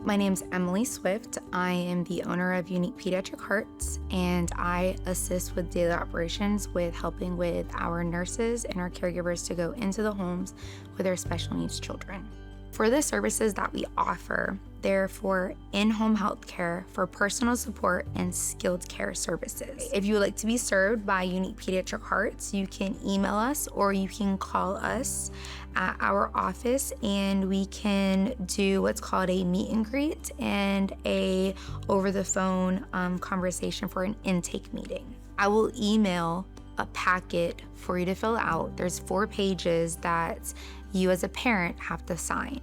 My name's Emily Swift. I am the owner of Unique Pediatric Hearts, and I assist with daily operations with helping with our nurses and our caregivers to go into the homes with our special needs children. For the services that we offer, they're for in-home health care, for personal support, and skilled care services. If you would like to be served by Unique Pediatric Hearts, you can email us or you can call us at our office, and we can do what's called a meet and greet and a over-the-phone conversation for an intake meeting. I will email a packet for you to fill out. There's 4 pages that you as a parent have to sign.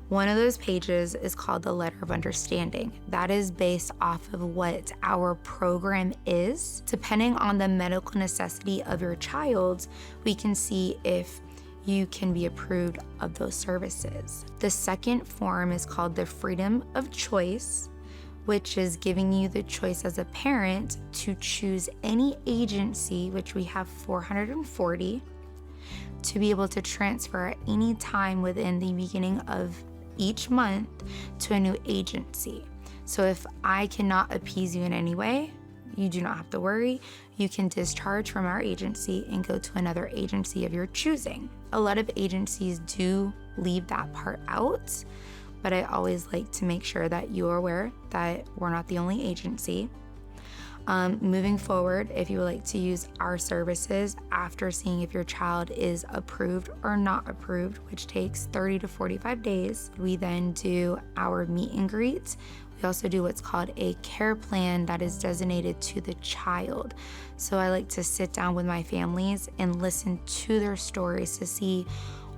One of those pages is called the Letter of Understanding. That is based off of what our program is. Depending on the medical necessity of your child, we can see if you can be approved of those services. The second form is called the Freedom of Choice, which is giving you the choice as a parent to choose any agency, which we have 440, to be able to transfer at any time within the beginning of each month to a new agency. So if I cannot appease you in any way, you do not have to worry. You can discharge from our agency and go to another agency of your choosing. A lot of agencies do leave that part out, but I always like to make sure that you are aware that we're not the only agency. Moving forward, if you would like to use our services after seeing if your child is approved or not approved, which takes 30 to 45 days, we then do our meet and greet. We also do what's called a care plan that is designated to the child. So I like to sit down with my families and listen to their stories to see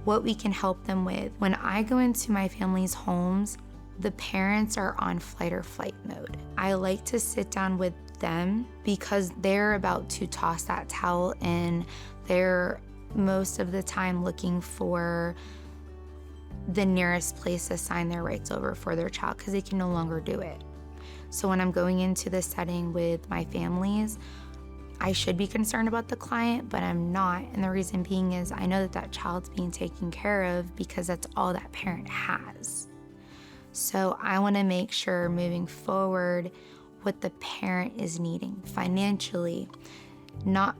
what we can help them with. When I go into my family's homes, the parents are on flight or flight mode. I like to sit down with them because they're about to toss that towel in. They're most of the time looking for the nearest place to sign their rights over for their child because they can no longer do it. So when I'm going into the setting with my families, I should be concerned about the client, but I'm not. And the reason being is I know that that child's being taken care of because that's all that parent has. So I want to make sure moving forward what the parent is needing financially, not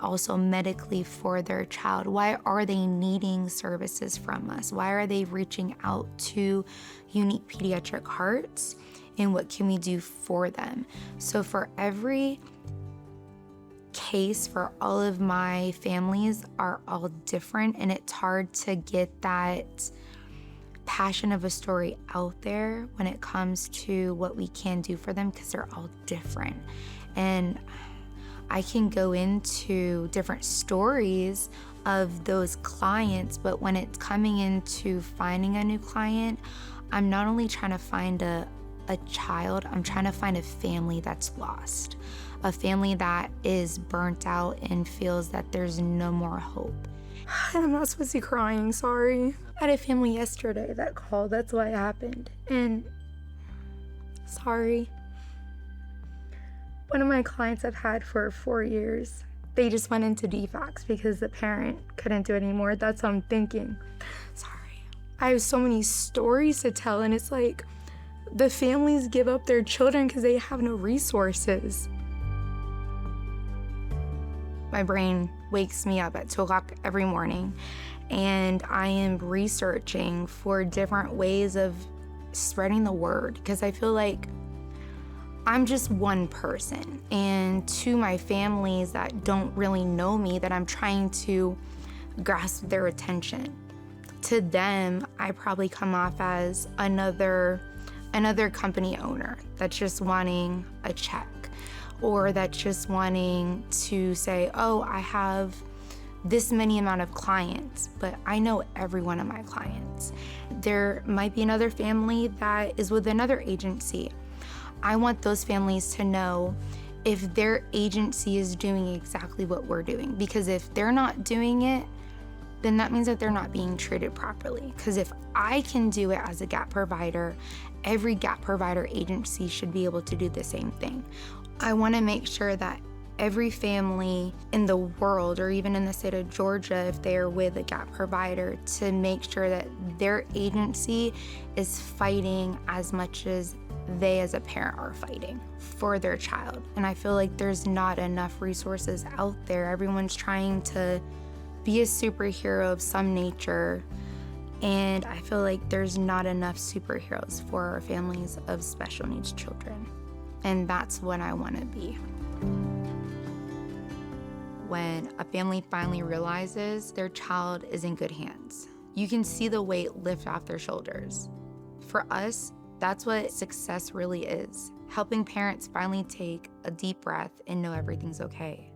also medically for their child. Why are they needing services from us? Why are they reaching out to Unique Pediatric Hearts? And what can we do for them? So for every case, for all of my families are all different, and it's hard to get that passion of a story out there when it comes to what we can do for them because they're all different. And I can go into different stories of those clients, but when it's coming into finding a new client, I'm not only trying to find a child, I'm trying to find a family that's lost, a family that is burnt out and feels that there's no more hope. I'm not supposed to be crying, sorry. I had a family yesterday that called, that's why it happened. And sorry. One of my clients I've had for 4 years, they just went into DFACS because the parent couldn't do it anymore. That's what I'm thinking. Sorry. I have so many stories to tell, and it's like the families give up their children because they have no resources. My brain wakes me up at 2 o'clock every morning, and I am researching for different ways of spreading the word because I feel like I'm just one person, and to my families that don't really know me, that I'm trying to grasp their attention. To them, I probably come off as another company owner that's just wanting a check, or that's just wanting to say, oh, I have this many amount of clients, but I know every one of my clients. There might be another family that is with another agency. I want those families to know if their agency is doing exactly what we're doing, because if they're not doing it, then that means that they're not being treated properly. Because if I can do it as a gap provider, every gap provider agency should be able to do the same thing. I want to make sure that every family in the world, or even in the state of Georgia, if they are with a gap provider, to make sure that their agency is fighting as much as they as a parent are fighting for their child. And I feel like there's not enough resources out there. Everyone's trying to be a superhero of some nature, and I feel like there's not enough superheroes for families of special needs children. And that's what I want to be. When a family finally realizes their child is in good hands, you can see the weight lift off their shoulders. For us, that's what success really is, helping parents finally take a deep breath and know everything's okay.